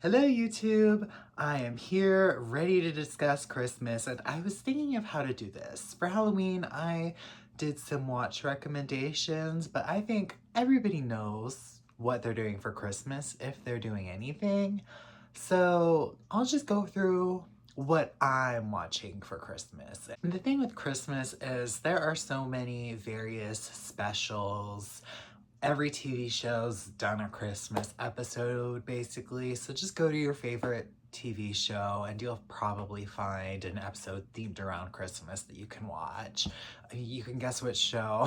Hello YouTube! I am here ready to discuss Christmas, and I was thinking of how to do this. For Halloween, I did some watch recommendations, but I think everybody knows what they're doing for Christmas if they're doing anything. So I'll just go through what I'm watching for Christmas. And the thing with Christmas is there are so many various specials. Every TV show's done a Christmas episode, basically, so just go to your favorite TV show and you'll probably find an episode themed around Christmas that you can watch. You can guess which show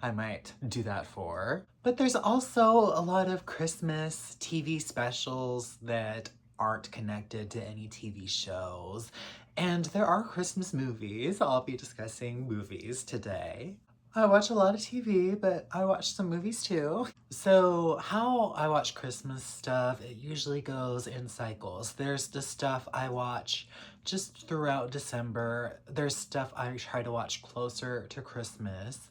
I might do that for. But there's also a lot of Christmas TV specials that aren't connected to any TV shows. And there are Christmas movies. I'll be discussing movies today. I watch a lot of TV, but I watch some movies too. So how I watch Christmas stuff, it usually goes in cycles. There's the stuff I watch just throughout December. There's stuff I try to watch closer to Christmas.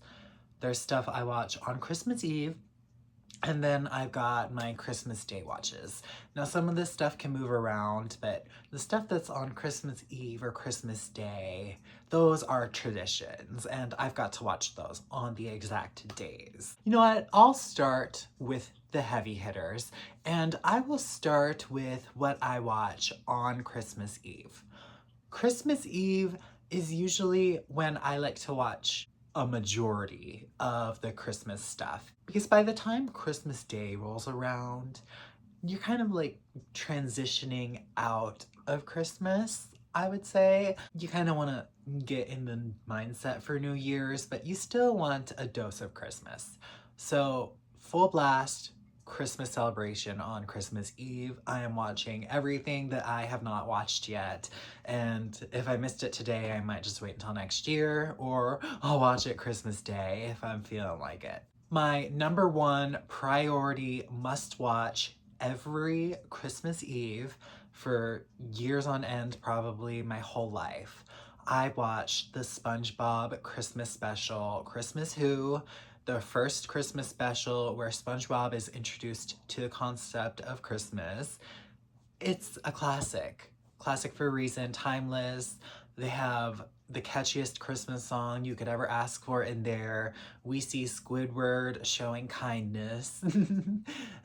There's stuff I watch on Christmas Eve. And then I've got my Christmas Day watches. Now some of this stuff can move around, but the stuff that's on Christmas Eve or Christmas Day, those are traditions, and I've got to watch those on the exact days. You know what? I'll start with the heavy hitters, and I will start with what I watch on Christmas Eve. Christmas Eve is usually when I like to watch a majority of the Christmas stuff. Because by the time Christmas Day rolls around, you're kind of like transitioning out of Christmas, I would say. You kind of want to get in the mindset for New Year's, but you still want a dose of Christmas. So full blast Christmas celebration on Christmas Eve. I am watching everything that I have not watched yet, and if I missed it today, I might just wait until next year, or I'll watch it Christmas Day if I'm feeling like it. My number one priority must watch every Christmas Eve for years on end, probably my whole life. I watched the SpongeBob Christmas special, Christmas Who, the first Christmas special where SpongeBob is introduced to the concept of Christmas. It's a classic. Classic for a reason, timeless. They have the catchiest Christmas song you could ever ask for in there. We see Squidward showing kindness.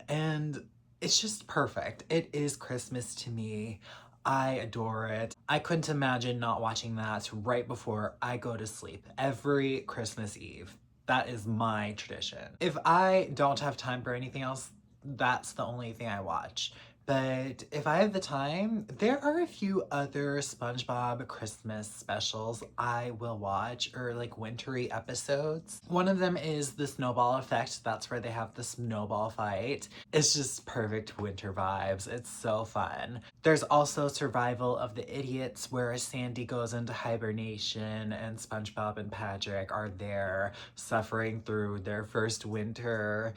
And it's just perfect. It is Christmas to me. I adore it. I couldn't imagine not watching that right before I go to sleep every Christmas Eve. That is my tradition. If I don't have time for anything else, that's the only thing I watch. But if I have the time, there are a few other SpongeBob Christmas specials I will watch, or like wintry episodes. One of them is the Snowball Effect. That's where they have the snowball fight. It's just perfect winter vibes. It's so fun. There's also Survival of the Idiots, where Sandy goes into hibernation and SpongeBob and Patrick are there suffering through their first winter.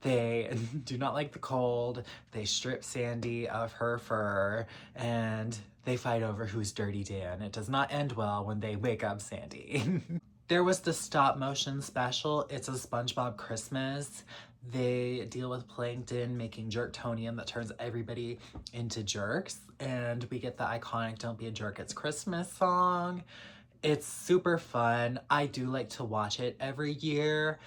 They do not like the cold, they strip Sandy of her fur, and they fight over who's Dirty Dan. It does not end well when they wake up Sandy. There was the stop motion special, It's a SpongeBob Christmas. They deal with plankton making jerktonium that turns everybody into jerks, and we get the iconic Don't Be a Jerk, It's Christmas song. It's super fun. I do like to watch it every year.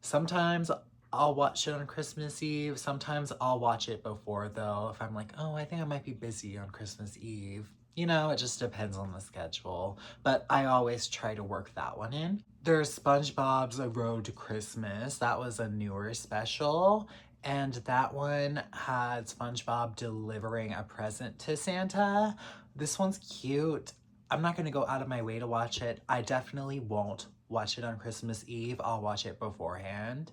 Sometimes I'll watch it on Christmas Eve. Sometimes I'll watch it before though, if I'm like, oh, I think I might be busy on Christmas Eve. You know, it just depends on the schedule, but I always try to work that one in. There's SpongeBob's A Road to Christmas. That was a newer special, and that one had SpongeBob delivering a present to Santa. This one's cute. I'm not gonna go out of my way to watch it. I definitely won't watch it on Christmas Eve. I'll watch it beforehand,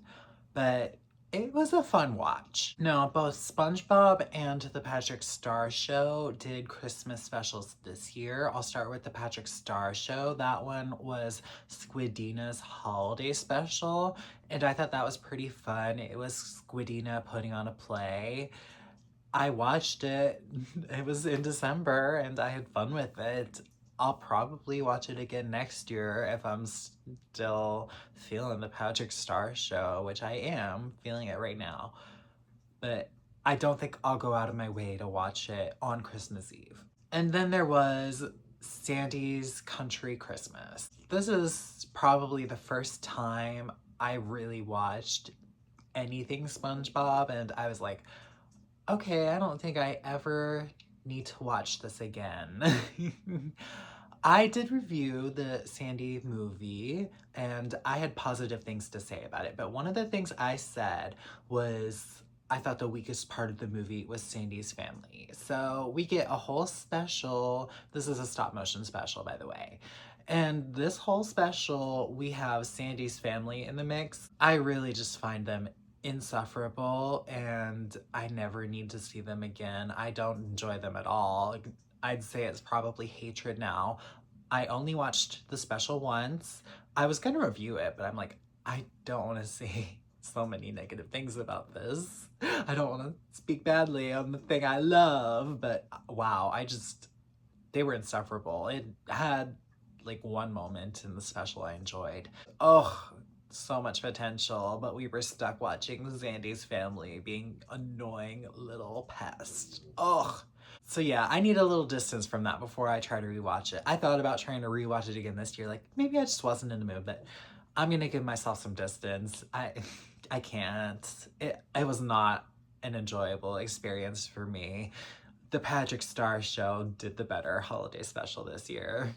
but it was a fun watch. Now, both SpongeBob and the Patrick Star Show did Christmas specials this year. I'll start with the Patrick Star Show. That one was Squidina's holiday special, and I thought that was pretty fun. It was Squidina putting on a play. I watched it. It was in December, and I had fun with it. I'll probably watch it again next year if I'm still feeling the Patrick Star Show, which I am feeling it right now. But I don't think I'll go out of my way to watch it on Christmas Eve. And then there was Sandy's Country Christmas. This is probably the first time I really watched anything SpongeBob, and I was like, okay, I don't think I ever need to watch this again. I did review the Sandy movie and I had positive things to say about it, but one of the things I said was I thought the weakest part of the movie was Sandy's family. So we get a whole special, this is a stop motion special, by the way. And this whole special, we have Sandy's family in the mix. I really just find them insufferable and I never need to see them again. I don't enjoy them at all. I'd say it's probably hatred now. I only watched the special once. I was gonna review it, but I'm like, I don't want to say so many negative things about this. I don't want to speak badly on the thing I love, but wow, they were insufferable. It had like one moment in the special I enjoyed. Oh, so much potential, but we were stuck watching Sandy's family being annoying little pest. Ugh. So yeah, I need a little distance from that before I try to rewatch it. I thought about trying to rewatch it again this year. Like, maybe I just wasn't in the mood, but I'm gonna give myself some distance. I can't. It was not an enjoyable experience for me. The Patrick Star Show did the better holiday special this year.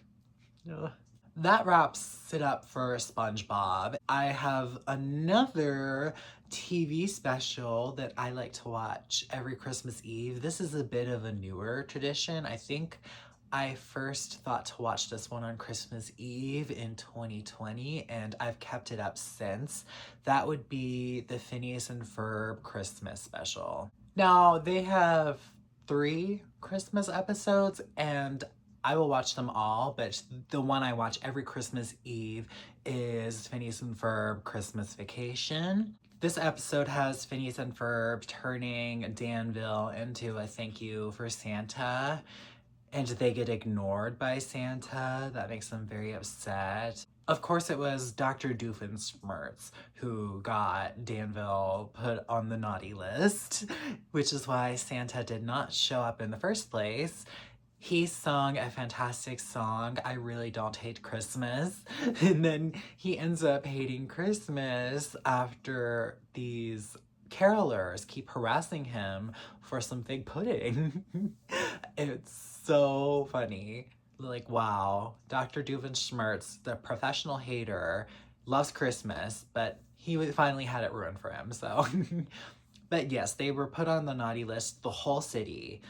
Ugh. That wraps it up for SpongeBob. I have another TV special that I like to watch every Christmas Eve. This is a bit of a newer tradition. I think I first thought to watch this one on Christmas Eve in 2020, and I've kept it up since. That would be the Phineas and Ferb Christmas special. Now, they have 3 Christmas episodes, and I will watch them all, but the one I watch every Christmas Eve is Phineas and Ferb Christmas Vacation. This episode has Phineas and Ferb turning Danville into a thank you for Santa, and they get ignored by Santa. That makes them very upset. Of course, it was Dr. Doofenshmirtz who got Danville put on the naughty list, which is why Santa did not show up in the first place. He sung a fantastic song, I Really Don't Hate Christmas, and then he ends up hating Christmas after these carolers keep harassing him for some fig pudding. It's so funny. Like, wow, Dr. Doofenshmirtz, the professional hater, loves Christmas, but he finally had it ruined for him, so. But yes, they were put on the naughty list, the whole city.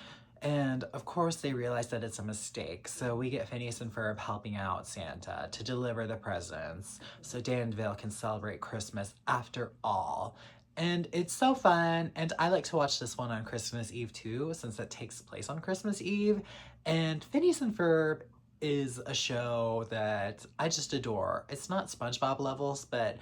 And of course they realize that it's a mistake, so we get Phineas and Ferb helping out Santa to deliver the presents so Danville can celebrate Christmas after all. And it's so fun, and I like to watch this one on Christmas Eve too, since it takes place on Christmas Eve. And Phineas and Ferb is a show that I just adore. It's not SpongeBob levels, but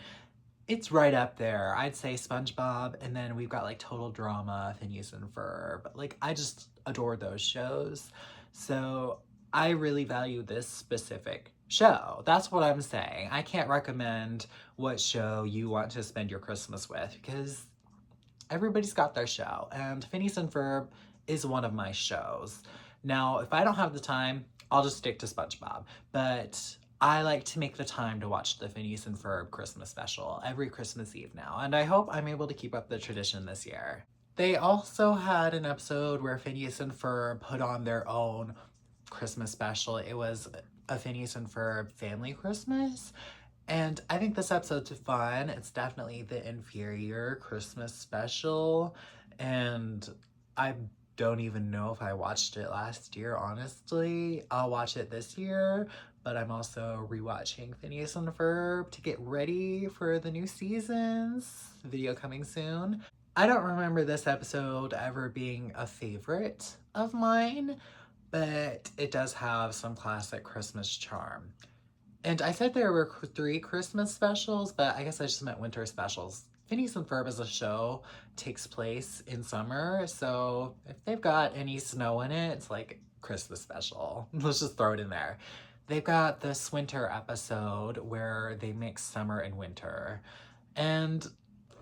it's right up there. I'd say SpongeBob, and then we've got like Total Drama, Phineas and Ferb. Like, I just adore those shows. So I really value this specific show. That's what I'm saying. I can't recommend what show you want to spend your Christmas with because everybody's got their show, and Phineas and Ferb is one of my shows. Now, if I don't have the time, I'll just stick to SpongeBob, but I like to make the time to watch the Phineas and Ferb Christmas special every Christmas Eve now, and I hope I'm able to keep up the tradition this year. They also had an episode where Phineas and Ferb put on their own Christmas special. It was a Phineas and Ferb family Christmas, and I think this episode's fun. It's definitely the inferior Christmas special, and I don't even know if I watched it last year, honestly. I'll watch it this year, but I'm also rewatching Phineas and Ferb to get ready for the new seasons. Video coming soon. I don't remember this episode ever being a favorite of mine, but it does have some classic Christmas charm. And I said there were 3 Christmas specials, but I guess I just meant winter specials. Phineas and Ferb as a show takes place in summer, so if they've got any snow in it, it's like Christmas special. Let's just throw it in there. They've got this winter episode where they mix summer and winter. And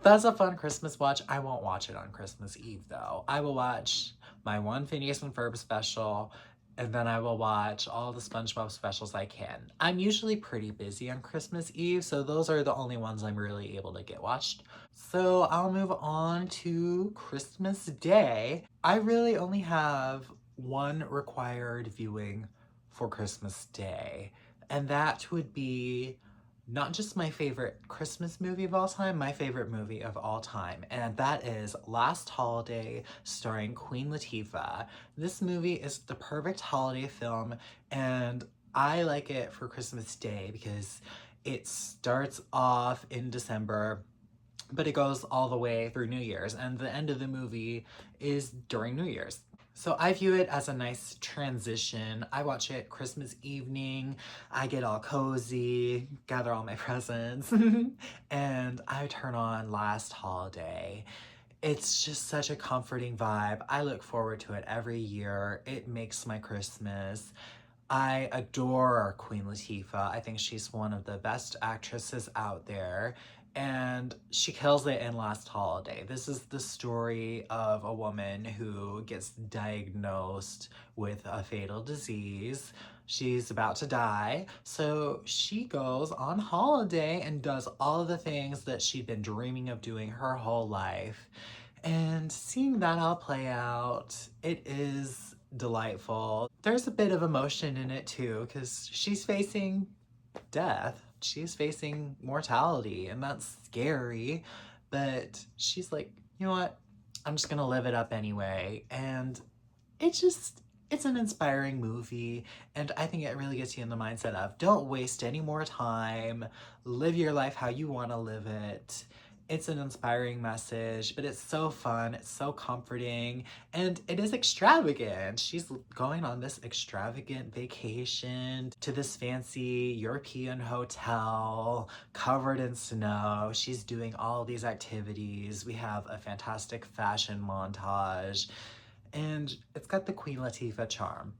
That's a fun Christmas watch. I won't watch it on Christmas Eve though. I will watch my one Phineas and Ferb special, and then I will watch all the SpongeBob specials I can. I'm usually pretty busy on Christmas Eve, so those are the only ones I'm really able to get watched. So I'll move on to Christmas Day. I really only have one required viewing for Christmas Day, and that would be not just my favorite Christmas movie of all time, my favorite movie of all time, and that is Last Holiday starring Queen Latifah. This movie is the perfect holiday film, and I like it for Christmas Day because it starts off in December, but it goes all the way through New Year's, and the end of the movie is during New Year's. So I view it as a nice transition. I watch it Christmas evening, I get all cozy, gather all my presents, and I turn on Last Holiday. It's just such a comforting vibe. I look forward to it every year. It makes my Christmas. I adore Queen Latifah. I think she's one of the best actresses out there, and she kills it in Last Holiday. This is the story of a woman who gets diagnosed with a fatal disease. She's about to die, so she goes on holiday and does all of the things that she'd been dreaming of doing her whole life. And seeing that all play out, it is delightful. There's a bit of emotion in it too, because she's facing death. She's facing mortality, and that's scary. But she's like, you know what? I'm just gonna live it up anyway. And it's an inspiring movie, and I think it really gets you in the mindset of don't waste any more time, live your life how you want to live it. It's an inspiring message, but it's so fun, it's so comforting, and it is extravagant. She's going on this extravagant vacation to this fancy European hotel covered in snow. She's doing all these activities. We have a fantastic fashion montage, and it's got the Queen Latifah charm.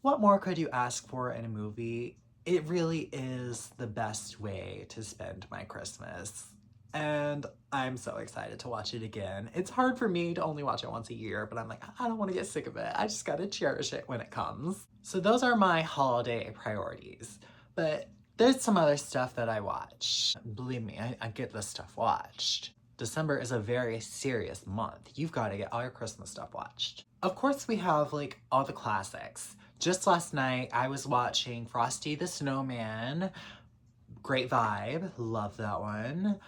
What more could you ask for in a movie? It really is the best way to spend my Christmas. And I'm so excited to watch it again. It's hard for me to only watch it once a year, but I'm like, I don't want to get sick of it. I just gotta cherish it when it comes. So those are my holiday priorities. But there's some other stuff that I watch. Believe me, I get this stuff watched. December is a very serious month. You've got to get all your Christmas stuff watched. Of course, we have like all the classics. Just last night, I was watching Frosty the Snowman. Great vibe. Love that one.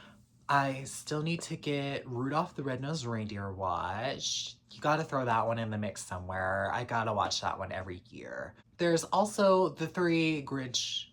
I still need to get Rudolph the Red-Nosed Reindeer watched. You gotta throw that one in the mix somewhere. I gotta watch that one every year. There's also the 3 Grinch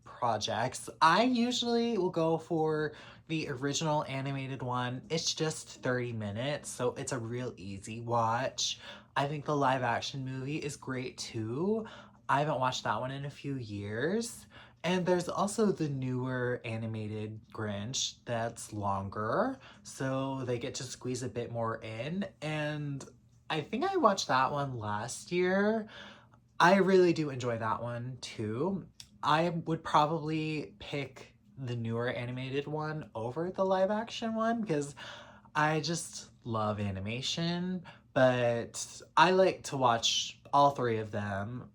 projects. I usually will go for the original animated one. It's just 30 minutes, so it's a real easy watch. I think the live action movie is great too. I haven't watched that one in a few years. And there's also the newer animated Grinch that's longer, so they get to squeeze a bit more in. And I think I watched that one last year. I really do enjoy that one too. I would probably pick the newer animated one over the live action one because I just love animation, but I like to watch all 3 of them.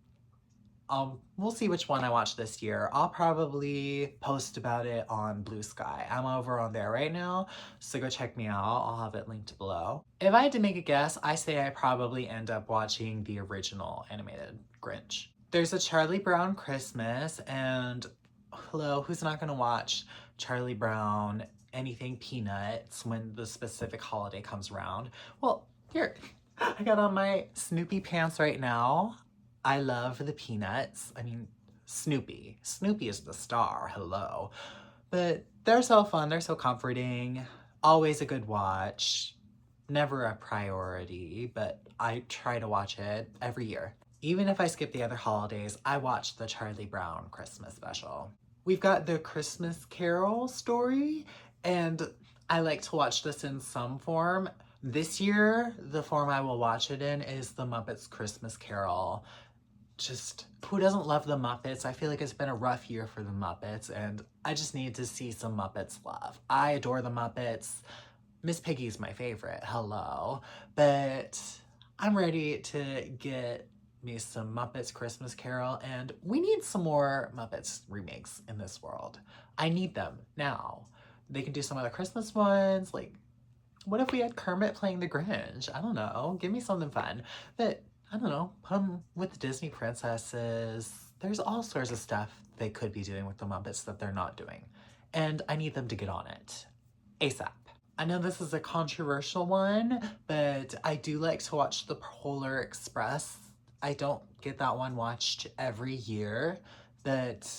We'll see which one I watch this year. I'll probably post about it on Blue Sky. I'm over on there right now, so go check me out. I'll have it linked below. If I had to make a guess, I say I probably end up watching the original animated Grinch. There's a Charlie Brown Christmas, and hello, who's not gonna watch Charlie Brown, anything Peanuts when the specific holiday comes around? Well, here, I got on my Snoopy pants right now. I love the Peanuts. I mean, Snoopy. Snoopy is the star, hello. But they're so fun, they're so comforting. Always a good watch. Never a priority, but I try to watch it every year. Even if I skip the other holidays, I watch the Charlie Brown Christmas special. We've got the Christmas Carol story, and I like to watch this in some form. This year, the form I will watch it in is the Muppets Christmas Carol. Just, who doesn't love the Muppets? I feel like it's been a rough year for the Muppets, and I just need to see some Muppets love. I adore the Muppets. Miss Piggy's my favorite, hello. But I'm ready to get me some Muppets Christmas Carol, and we need some more Muppets remakes in this world. I need them now. They can do some other Christmas ones, like what if we had Kermit playing the Grinch? I don't know. Give me something fun. But I don't know. Put them with Disney princesses. There's all sorts of stuff they could be doing with the Muppets that they're not doing. And I need them to get on it. ASAP. I know this is a controversial one, but I do like to watch The Polar Express. I don't get that one watched every year, but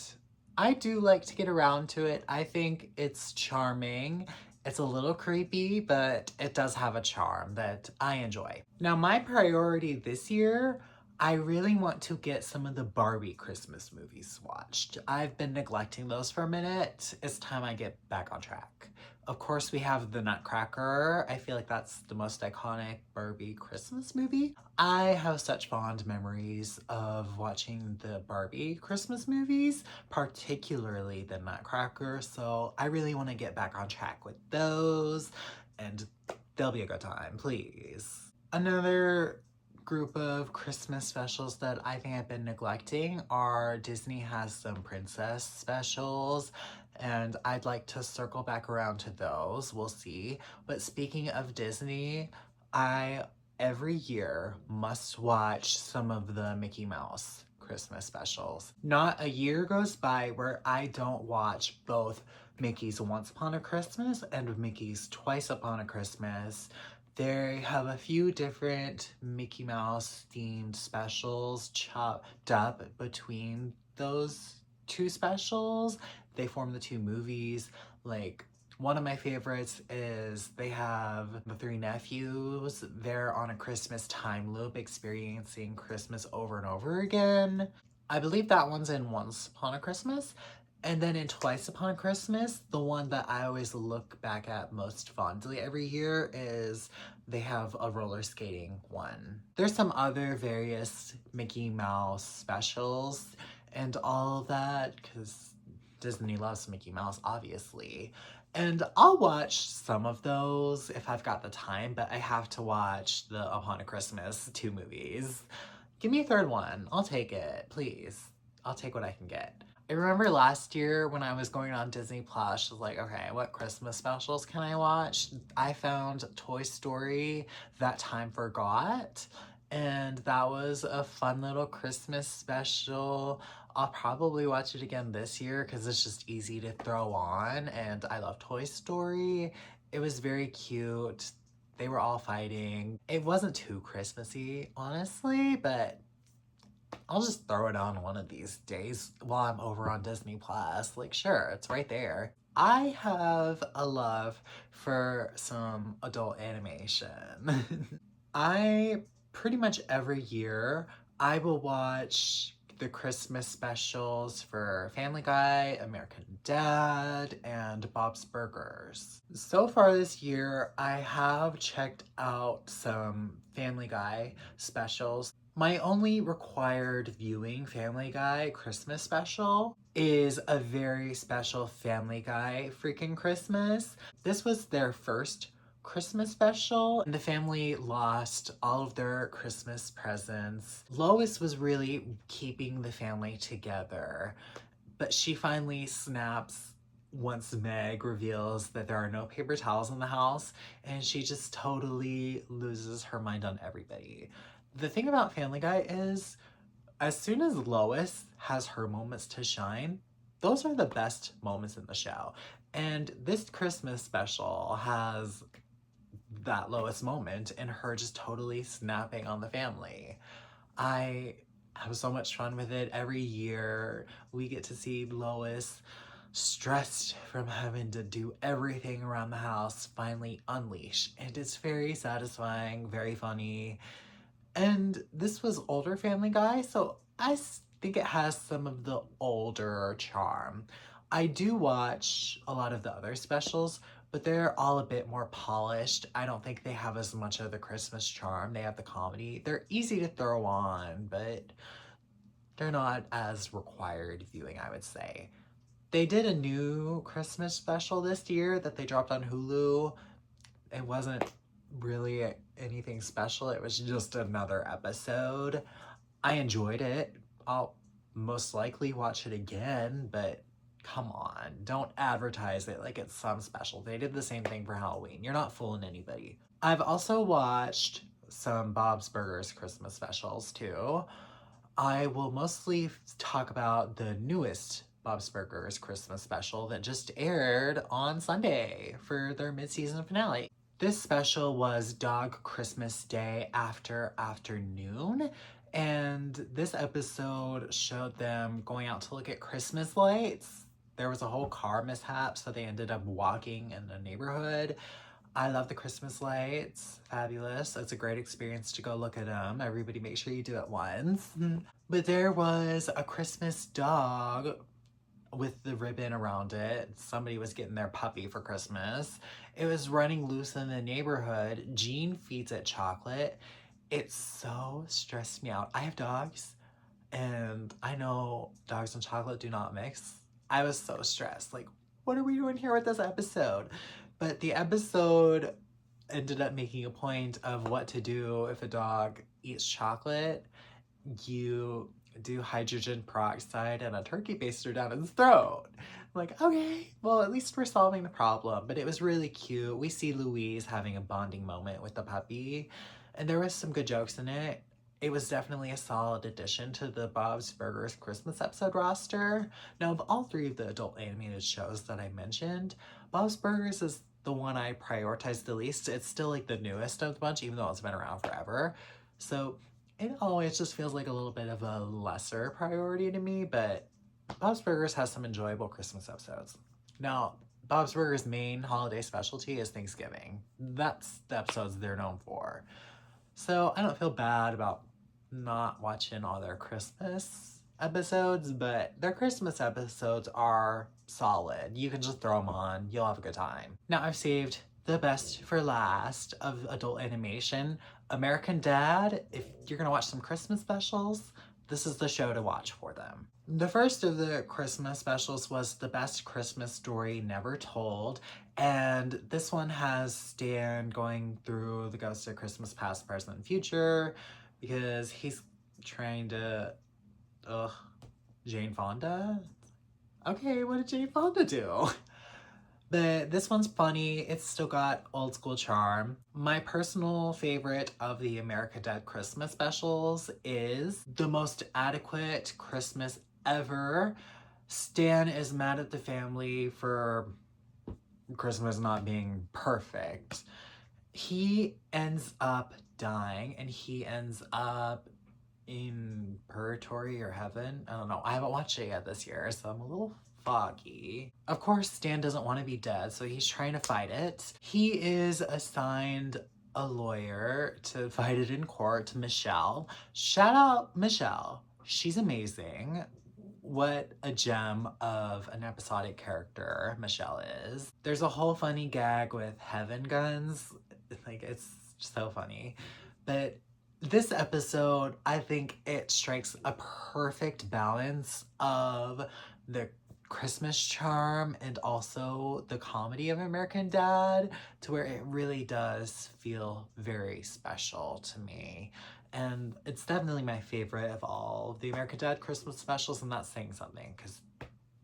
I do like to get around to it. I think it's charming. It's a little creepy, but it does have a charm that I enjoy. Now, my priority this year, I really want to get some of the Barbie Christmas movies watched. I've been neglecting those for a minute. It's time I get back on track. Of course, we have The Nutcracker. I feel like that's the most iconic Barbie Christmas movie. I have such fond memories of watching the Barbie Christmas movies, particularly The Nutcracker, so I really want to get back on track with those, and they'll be a good time, please. Another group of Christmas specials that I think I've been neglecting are Disney has some princess specials, and I'd like to circle back around to those. We'll see. But speaking of Disney, I every year must watch some of the Mickey Mouse Christmas specials. Not a year goes by where I don't watch both Mickey's Once Upon a Christmas and Mickey's Twice Upon a Christmas. They have a few different Mickey Mouse themed specials chopped up between those two specials. They form the two movies. Like, one of my favorites is they have the three nephews. They're on a Christmas time loop experiencing Christmas over and over again. I believe that one's in Once Upon a Christmas. And then in Twice Upon Christmas, the one that I always look back at most fondly every year is they have a roller skating one. There's some other various Mickey Mouse specials and all of that, because Disney loves Mickey Mouse, obviously. And I'll watch some of those if I've got the time, but I have to watch the Upon a Christmas 2 movies. Give me a third one. I'll take it, please. I'll take what I can get. I remember last year when I was going on Disney Plus, I was like, okay, what Christmas specials can I watch? I found Toy Story, That Time Forgot, and that was a fun little Christmas special. I'll probably watch it again this year because it's just easy to throw on, and I love Toy Story. It was very cute. They were all fighting. It wasn't too Christmassy, honestly, but I'll just throw it on one of these days while I'm over on Disney Plus. Like, sure, it's right there. I have a love for some adult animation. I pretty much every year I will watch the Christmas specials for Family Guy, American Dad, and Bob's Burgers. So far this year, I have checked out some Family Guy specials. My only required viewing Family Guy Christmas special is a very special Family Guy freaking Christmas. This was their first Christmas special, and the family lost all of their Christmas presents. Lois was really keeping the family together, but she finally snaps once Meg reveals that there are no paper towels in the house, and she just totally loses her mind on everybody. The thing about Family Guy is, as soon as Lois has her moments to shine, those are the best moments in the show. And this Christmas special has that Lois moment and her just totally snapping on the family. I have so much fun with it. Every year we get to see Lois stressed from having to do everything around the house finally unleash, and it's very satisfying, very funny. And this was older Family Guy, so I think it has some of the older charm. I do watch a lot of the other specials, but they're all a bit more polished. I don't think they have as much of the Christmas charm. They have the comedy. They're easy to throw on, but they're not as required viewing, I would say. They did a new Christmas special this year that they dropped on Hulu. It wasn't really anything special. It was just another episode. I enjoyed it. I'll most likely watch it again, but come on, don't advertise it like it's some special. They did the same thing for Halloween. You're not fooling anybody. I've also watched some Bob's Burgers Christmas specials too. I will mostly talk about the newest Bob's Burgers Christmas special that just aired on Sunday for their mid-season finale. This special was Dog Christmas Day afternoon, and this episode showed them going out to look at Christmas lights. There was a whole car mishap, so they ended up walking in the neighborhood. I love the Christmas lights. Fabulous. It's a great experience to go look at them. Everybody make sure you do it once. But there was a Christmas dog with the ribbon around it. Somebody was getting their puppy for Christmas. It was running loose in the neighborhood. Jean feeds it chocolate. It so stressed me out. I have dogs, and I know dogs and chocolate do not mix. I was so stressed. Like, what are we doing here with this episode? But the episode ended up making a point of what to do if a dog eats chocolate. You do hydrogen peroxide and a turkey baster down its throat. I'm like, okay, well, at least we're solving the problem. But it was really cute. We see Louise having a bonding moment with the puppy, and there was some good jokes in it. It was definitely a solid addition to the Bob's Burgers Christmas episode roster. Now, of all three of the adult animated shows that I mentioned, Bob's Burgers is the one I prioritize the least. It's still like the newest of the bunch, even though it's been around forever. So it always just feels like a little bit of a lesser priority to me, but Bob's Burgers has some enjoyable Christmas episodes. Now, Bob's Burgers' main holiday specialty is Thanksgiving. That's the episodes they're known for. So I don't feel bad about not watching all their Christmas episodes, but their Christmas episodes are solid. You can just throw them on, you'll have a good time. Now I've saved the best for last of adult animation. American Dad, if you're gonna watch some Christmas specials, this is the show to watch for them. The first of the Christmas specials was The Best Christmas Story Never Told, and this one has Stan going through the ghosts of Christmas past, present, and future because he's trying to, Jane Fonda? Okay, what did Jane Fonda do? But this one's funny. It's still got old school charm. My personal favorite of the American Dad Christmas specials is The Most Adequate Christmas Ever. Stan is mad at the family for Christmas not being perfect. He ends up dying, and he ends up in purgatory or heaven. I don't know. I haven't watched it yet this year, so I'm a little foggy. Of course, Stan doesn't want to be dead, so he's trying to fight it. He is assigned a lawyer to fight it in court to Michelle. Shout out Michelle. She's amazing. What a gem of an episodic character Michelle is. There's a whole funny gag with heaven guns. Like, it's so funny. But this episode, I think it strikes a perfect balance of the Christmas charm and also the comedy of American Dad, to where it really does feel very special to me. And it's definitely my favorite of all of the American Dad Christmas specials, and that's saying something because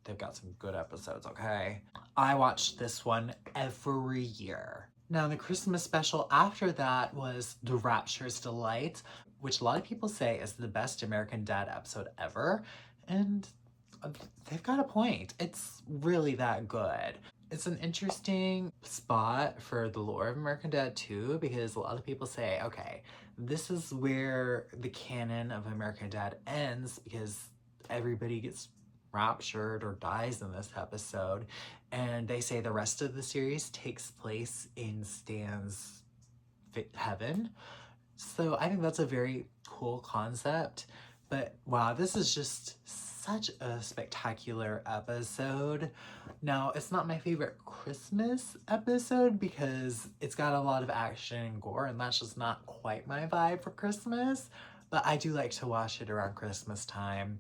they've got some good episodes, okay? I watch this one every year. Now, the Christmas special after that was The Rapture's Delight, which a lot of people say is the best American Dad episode ever, and they've got a point. It's really that good. It's an interesting spot for the lore of American Dad too, because a lot of people say, okay, this is where the canon of American Dad ends because everybody gets raptured or dies in this episode, and they say the rest of the series takes place in Stan's heaven. So I think that's a very cool concept. But wow, this is just such a spectacular episode. Now, it's not my favorite Christmas episode because it's got a lot of action and gore, and that's just not quite my vibe for Christmas. But I do like to watch it around Christmas time.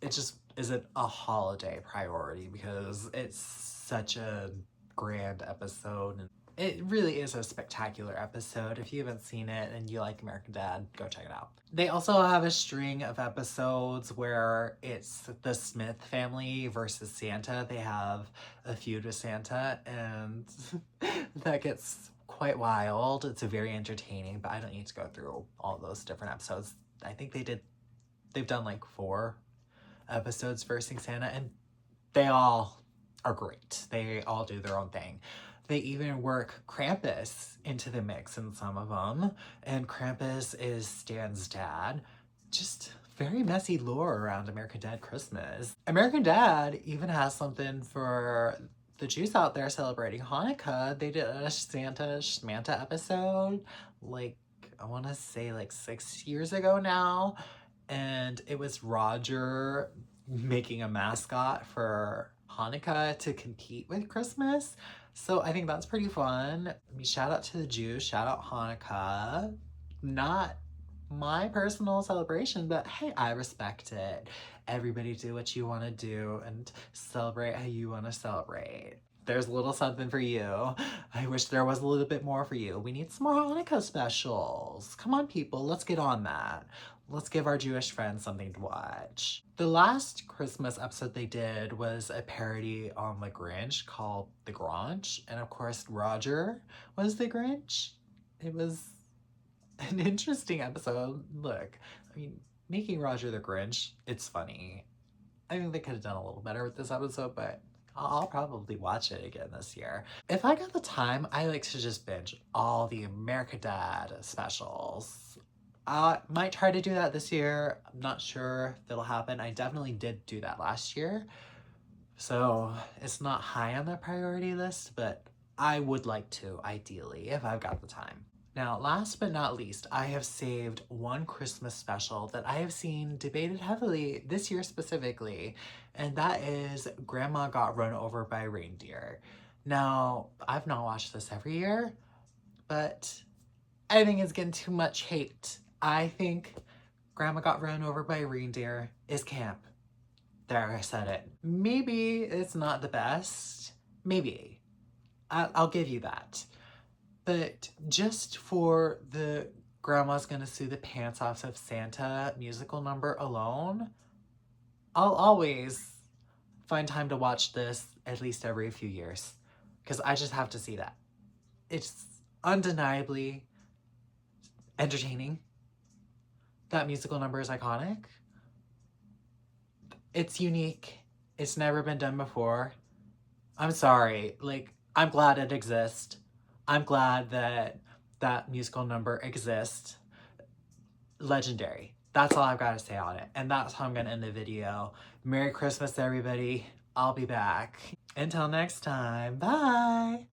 It just isn't a holiday priority because it's such a grand episode. And It really is a spectacular episode. If you haven't seen it and you like American Dad, go check it out. They also have a string of episodes where it's the Smith family versus Santa. They have a feud with Santa, and that gets quite wild. It's very entertaining, but I don't need to go through all those different episodes. I think they've done like 4 episodes versing Santa, and they all are great. They all do their own thing. They even work Krampus into the mix in some of them, and Krampus is Stan's dad. Just very messy lore around American Dad Christmas. American Dad even has something for the Jews out there celebrating Hanukkah. They did a Santa Schmanta episode, like, I want to say like 6 years ago now, and it was Roger making a mascot for Hanukkah to compete with Christmas. So I think that's pretty fun. I mean, shout out to the Jews, shout out Hanukkah. Not my personal celebration, but hey, I respect it. Everybody do what you want to do and celebrate how you want to celebrate. There's a little something for you. I wish there was a little bit more for you. We need some more Hanukkah specials. Come on, people, let's get on that. Let's give our Jewish friends something to watch. The last Christmas episode they did was a parody on The Grinch called The Grinch. And of course, Roger was the Grinch. It was an interesting episode. Look, I mean, making Roger the Grinch, it's funny. I think they could have done a little better with this episode, but I'll probably watch it again this year. If I got the time, I like to just binge all the American Dad specials. I might try to do that this year. I'm not sure if it'll happen. I definitely did do that last year. So it's not high on the priority list, but I would like to, ideally, if I've got the time. Now, last but not least, I have saved one Christmas special that I have seen debated heavily this year specifically, and that is Grandma Got Run Over by Reindeer. Now, I've not watched this every year, but I think it's getting too much hate. I think Grandma Got Run Over by Reindeer is camp. There, I said it. Maybe it's not the best. Maybe. I'll give you that. But just for the Grandma's Gonna Sue the Pants Off of Santa musical number alone, I'll always find time to watch this at least every few years, because I just have to see that. It's undeniably entertaining. That musical number is iconic. It's unique. It's never been done before. I'm sorry. Like, I'm glad it exists. I'm glad that that musical number exists. Legendary. That's all I've got to say on it. And that's how I'm going to end the video. Merry Christmas, everybody. I'll be back. Until next time. Bye.